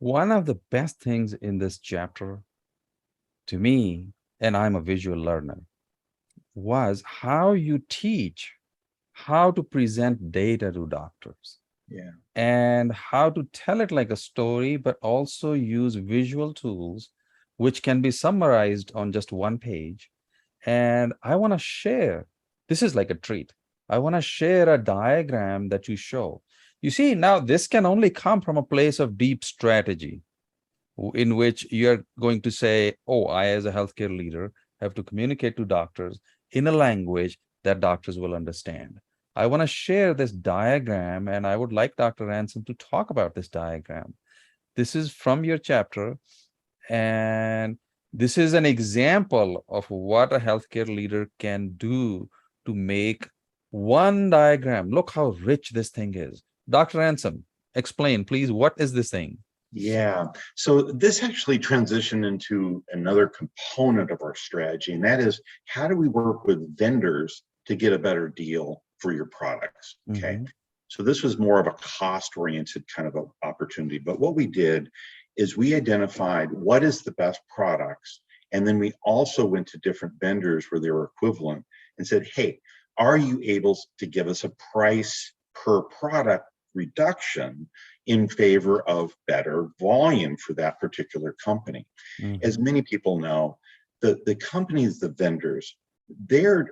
One of the best things in this chapter to me, and I'm a visual learner, was how you teach how to present data to doctors Yeah. and how to tell it like a story, but also use visual tools which can be summarized on just one page. And I want to share, this is like a treat. I want to share a diagram that you show. You see, now this can only come from a place of deep strategy in which you're going to say, oh, I, as a healthcare leader, have to communicate to doctors in a language that doctors will understand. I want to share this diagram, and I would like Dr. Ransom to talk about this diagram. This is from your chapter, and this is an example of what a healthcare leader can do to make one diagram. Look how rich this thing is. Dr. Ransom, explain, please, what is this thing? Yeah. So this actually transitioned into another component of our strategy, and that is how do we work with vendors to get a better deal for your products? Okay. Mm-hmm. So this was more of a cost-oriented kind of a opportunity. But what we did is we identified what is the best products, and then we also went to different vendors where they were equivalent and said, hey, are you able to give us a price per product reduction in favor of better volume for that particular company? As Mm-hmm. many people know, the companies, the vendors, their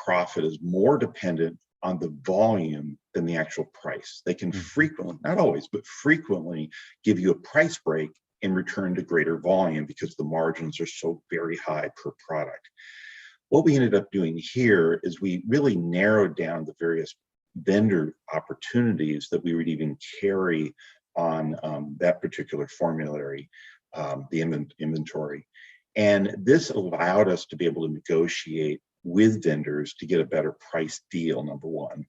profit is more dependent on the volume than the actual price. They can Mm-hmm. frequently, not always, but frequently give you a price break in return to greater volume because the margins are so very high per product. What we ended up doing here is we really narrowed down the various vendor opportunities that we would even carry on that particular formulary, the inventory. And this allowed us to be able to negotiate with vendors to get a better price deal, number one.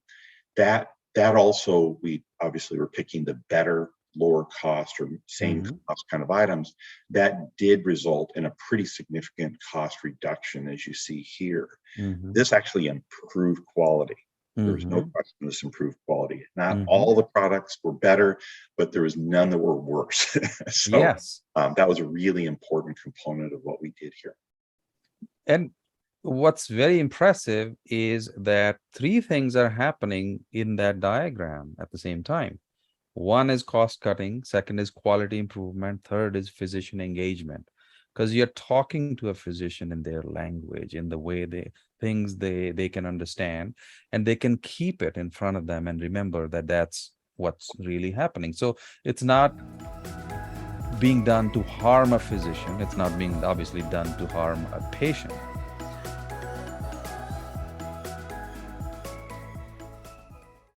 That also, we obviously were picking the better, lower cost or same Mm-hmm. cost kind of items. That did result in a pretty significant cost reduction, as you see here. Mm-hmm. This actually improved quality. There was no Mm-hmm. question this improved quality. Not Mm-hmm. all the products were better, but there was none that were worse. So Yes. that was a really important component of what we did here. And what's very impressive is that three things are happening in that diagram at the same time. One is cost cutting, second is quality improvement, third is physician engagement. Because you're talking to a physician in their language, in the way they can understand, and they can keep it in front of them and remember that that's what's really happening. So it's not being done to harm a physician. It's not being obviously done to harm a patient.